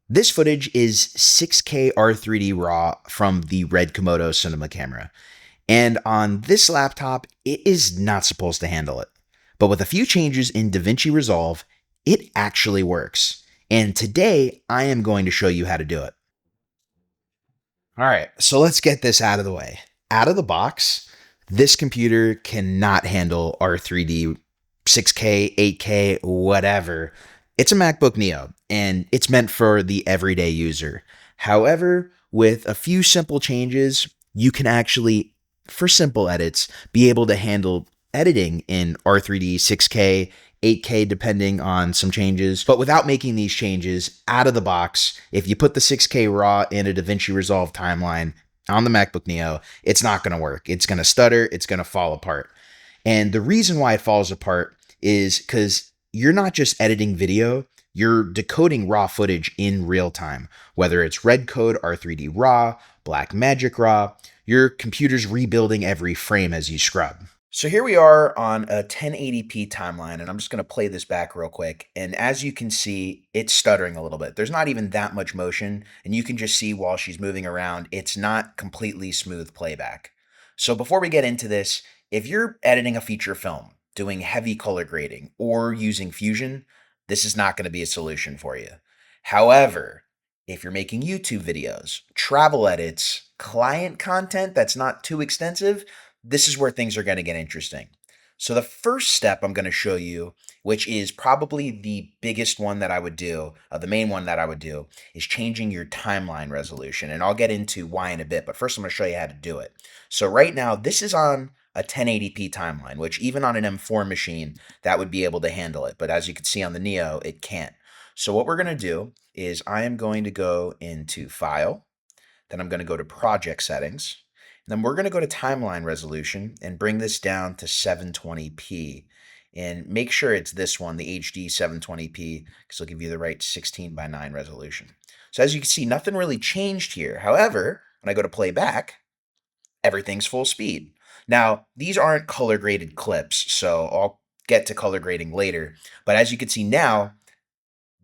This footage is 6K R3D RAW from the Red Komodo cinema camera. And on this laptop, it is not supposed to handle it. But with a few changes in DaVinci Resolve, it actually works. And today, I am going to show you how to do it. All right, so let's get this out of the way. Out of the box, this computer cannot handle R3D, 6K, 8K, whatever. It's a MacBook Neo, and it's meant for the everyday user. However, with a few simple changes, you can actually, for simple edits, be able to handle editing in R3D, 6K, 8K, depending on some changes. But without making these changes out of the box, if you put the 6K RAW in a DaVinci Resolve timeline on the MacBook Neo, it's not going to work. It's going to stutter. It's going to fall apart. And the reason why it falls apart is because you're not just editing video, you're decoding raw footage in real time, whether it's red code, R3D RAW, Blackmagic RAW, your computer's rebuilding every frame as you scrub. So here we are on a 1080p timeline, and I'm just going to play this back real quick. And as you can see, it's stuttering a little bit. There's not even that much motion, and you can just see while she's moving around, it's not completely smooth playback. So before we get into this, if you're editing a feature film, doing heavy color grading, or using Fusion, this is not going to be a solution for you. However, if you're making YouTube videos, travel edits, client content that's not too extensive, this is where things are going to get interesting. So the first step I'm going to show you, which is probably the biggest one that I would do, the main one that I would do, is changing your timeline resolution. And I'll get into why in a bit, but first I'm going to show you how to do it. So right now, this is on a 1080p timeline, which even on an M4 machine, that would be able to handle it. But as you can see on the Neo, it can't. So what we're going to do is I am going to go into File, then I'm going to go to Project Settings, then we're going to go to timeline resolution and bring this down to 720p. And make sure it's this one, the HD 720p, because it'll give you the right 16:9 resolution. So as you can see, nothing really changed here. However, when I go to playback, everything's full speed. Now, these aren't color graded clips, so I'll get to color grading later. But as you can see now,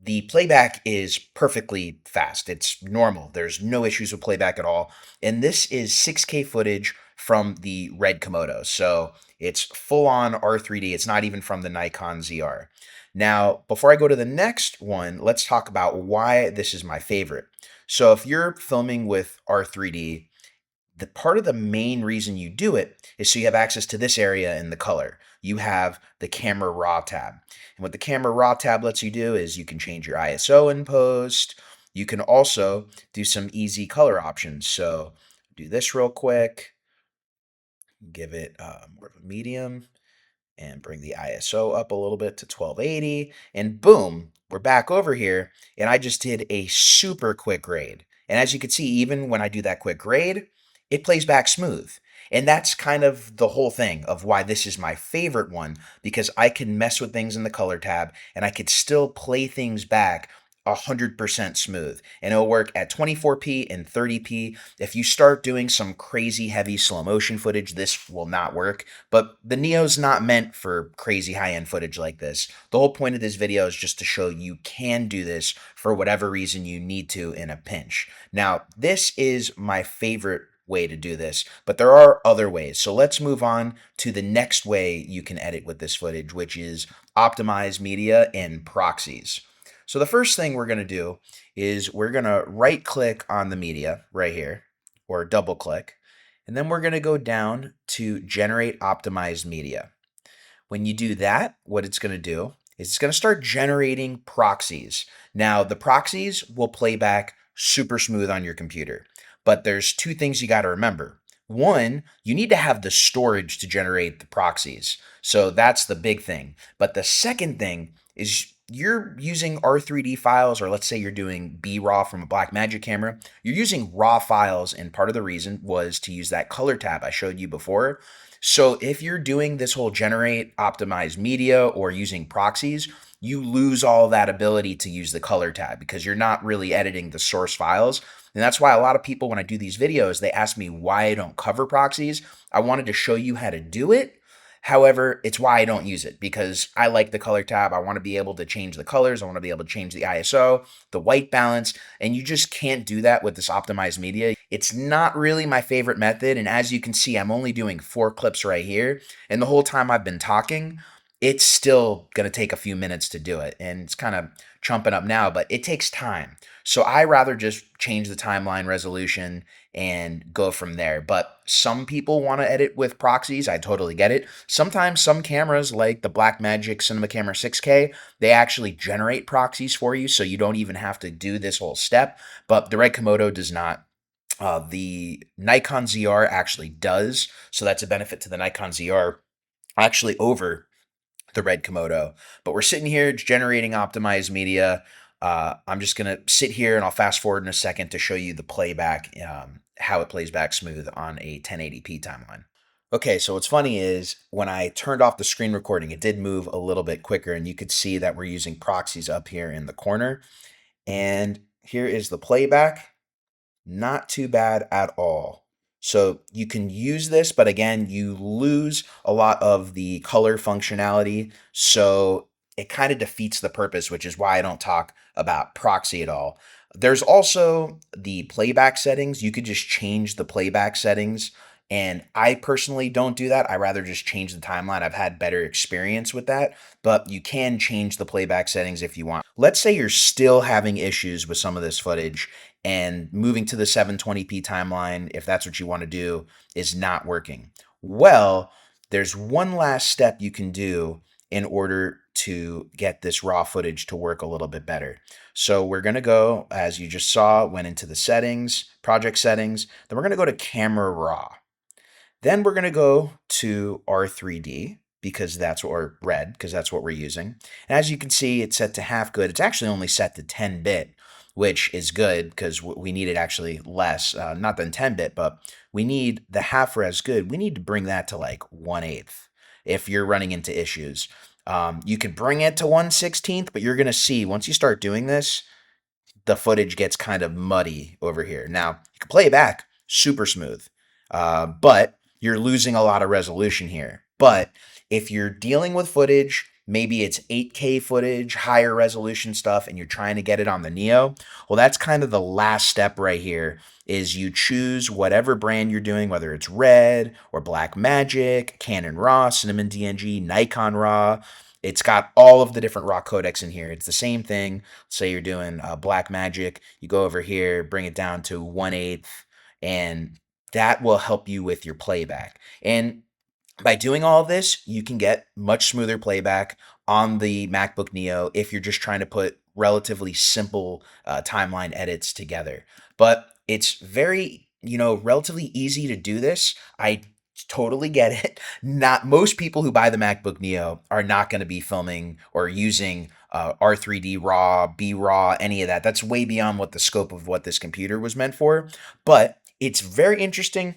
the playback is perfectly fast. It's normal. There's no issues with playback at all. And this is 6K footage from the Red Komodo. So it's full on R3D. It's not even from the Nikon ZR. Now, before I go to the next one, let's talk about why this is my favorite. So if you're filming with R3D, the part of the main reason you do it is so you have access to this area in the color. You have the camera raw tab. And what the camera raw tab lets you do is you can change your ISO in post. You can also do some easy color options. So do this real quick, give it more of a medium, and bring the ISO up a little bit to 1280. And boom, we're back over here. And I just did a super quick grade. And as you can see, even when I do that quick grade, it plays back smooth. And that's kind of the whole thing of why this is my favorite one, because I can mess with things in the color tab and I could still play things back 100% smooth. And it'll work at 24p and 30p. If you start doing some crazy heavy slow motion footage, this will not work. But the Neo's not meant for crazy high-end footage like this. The whole point of this video is just to show you can do this for whatever reason you need to in a pinch. Now, this is my favorite way to do this, but there are other ways. So let's move on to the next way you can edit with this footage, which is optimize media in Proxies. So the first thing we're going to do is we're going to right click on the media right here, or double click, and then we're going to go down to generate optimized media. When you do that, what it's going to do is it's going to start generating proxies. Now, the proxies will play back super smooth on your computer, but there's two things you got to remember. One, you need to have the storage to generate the proxies. So that's the big thing. But the second thing is you're using R3D files, or let's say you're doing B-RAW from a Blackmagic camera. You're using raw files, and part of the reason was to use that color tab I showed you before. So if you're doing this whole generate optimized media or using proxies, you lose all that ability to use the color tab because you're not really editing the source files. And that's why a lot of people, when I do these videos, they ask me why I don't cover proxies. I wanted to show you how to do it, However, it's why I don't use it, because I like the color tab. I want to be able to change the colors. I want to be able to change the ISO, the white balance, and you just can't do that with this optimized media. It's not really my favorite method. And as you can see, I'm only doing 4 clips right here. And the whole time I've been talking, it's still going to take a few minutes to do it. And it's kind of chumping up now, but it takes time. So I rather just change the timeline resolution and go from there. But some people want to edit with proxies. I totally get it. Sometimes some cameras like the Blackmagic Cinema Camera 6K, they actually generate proxies for you, so you don't even have to do this whole step. But the Red Komodo does not. The Nikon ZR actually does. So that's a benefit to the Nikon ZR actually over the Red Komodo. But we're sitting here generating optimized media. I'm just going to sit here and I'll fast forward in a second to show you the playback, how it plays back smooth on a 1080p timeline. Okay, so what's funny is when I turned off the screen recording, it did move a little bit quicker, and you could see that we're using proxies up here in the corner. And here is the playback. Not too bad at all. So you can use this, but again, you lose a lot of the color functionality. So it kind of defeats the purpose, which is why I don't talk about proxy at all. There's also the playback settings. You could just change the playback settings. And I personally don't do that. I rather just change the timeline. I've had better experience with that, but you can change the playback settings if you want. Let's say you're still having issues with some of this footage and moving to the 720p timeline, if that's what you want to do, is not working. Well, there's one last step you can do in order to get this raw footage to work a little bit better. So we're going to go, as you just saw, went into the settings, project settings, then we're going to go to camera raw. Then we're going to go to R3D, because that's what we're red, because that's what we're using. And as you can see, it's set to half good. It's actually only set to 10-bit, which is good because we need it actually less, not than 10-bit, but we need the half res good. We need to bring that to like 1/8 if you're running into issues. You could bring it to 1/16, but you're going to see once you start doing this, the footage gets kind of muddy over here. Now, you can play it back super smooth, but you're losing a lot of resolution here. But if you're dealing with footage, maybe it's 8K footage, higher resolution stuff, and you're trying to get it on the Neo, well, that's kind of the last step right here, is you choose whatever brand you're doing, whether it's Red or Blackmagic, Canon RAW, Cinnamon DNG, Nikon RAW. It's got all of the different raw codecs in here. It's the same thing. Say you're doing Blackmagic, you go over here, bring it down to 1/8, and that will help you with your playback. And by doing all of this, you can get much smoother playback on the MacBook Neo if you're just trying to put relatively simple timeline edits together. But it's very, relatively easy to do this. I totally get it. Not most people who buy the MacBook Neo are not going to be filming or using R3D RAW, B RAW, any of that. That's way beyond what the scope of what this computer was meant for. But it's very interesting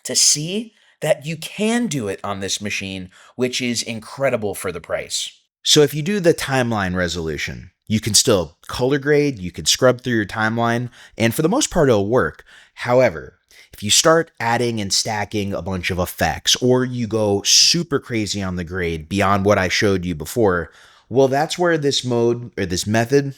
to see that you can do it on this machine, which is incredible for the price. So if you do the timeline resolution, you can still color grade, you can scrub through your timeline, and for the most part, it'll work. However, if you start adding and stacking a bunch of effects, or you go super crazy on the grade beyond what I showed you before, well, that's where this mode or this method,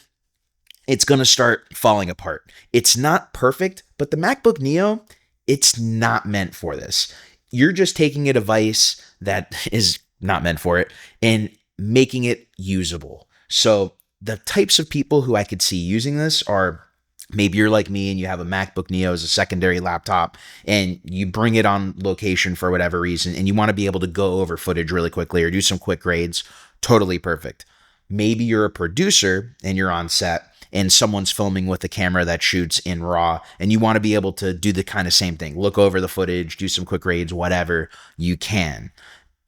it's going to start falling apart. It's not perfect, but the MacBook Neo, it's not meant for this. You're just taking a device that is not meant for it and making it usable. So the types of people who I could see using this are, maybe you're like me and you have a MacBook Neo as a secondary laptop and you bring it on location for whatever reason and you want to be able to go over footage really quickly or do some quick grades. Totally perfect. Maybe you're a producer and you're on set and someone's filming with a camera that shoots in RAW and you want to be able to do the kind of same thing, look over the footage, do some quick grades, whatever you can.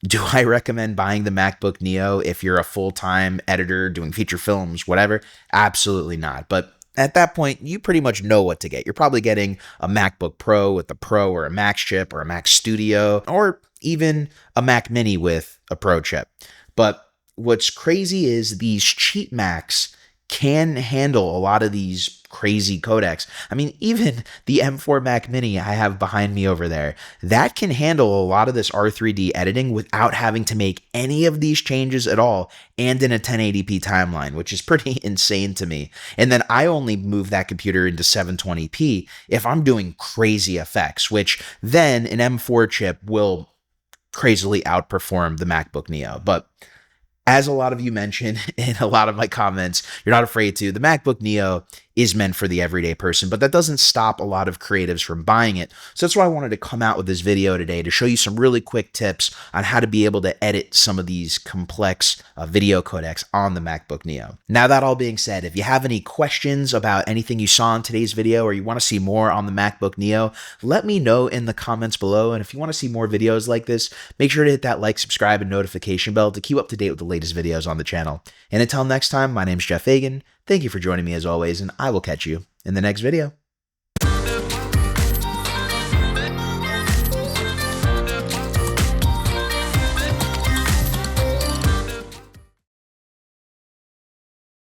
Do I recommend buying the MacBook Neo if you're a full-time editor doing feature films, whatever? Absolutely not. But at that point, you pretty much know what to get. You're probably getting a MacBook Pro with a Pro or a Max chip or a Mac Studio or even a Mac Mini with a Pro chip. But what's crazy is these cheap Macs can handle a lot of these crazy codecs. I mean, even the M4 Mac Mini I have behind me over there, that can handle a lot of this R3D editing without having to make any of these changes at all and in a 1080p timeline, which is pretty insane to me. And then I only move that computer into 720p if I'm doing crazy effects, which then an M4 chip will crazily outperform the MacBook Neo. But as a lot of you mentioned in a lot of my comments, you're not afraid to. The MacBook Neo is meant for the everyday person, but that doesn't stop a lot of creatives from buying it. So that's why I wanted to come out with this video today to show you some really quick tips on how to be able to edit some of these complex video codecs on the MacBook Neo. Now, that all being said, if you have any questions about anything you saw in today's video or you want to see more on the MacBook Neo, let me know in the comments below. And if you want to see more videos like this, make sure to hit that like, subscribe, and notification bell to keep up to date with the latest videos on the channel. And until next time, my name's Jeff Fagien. Thank you for joining me as always, and I will catch you in the next video.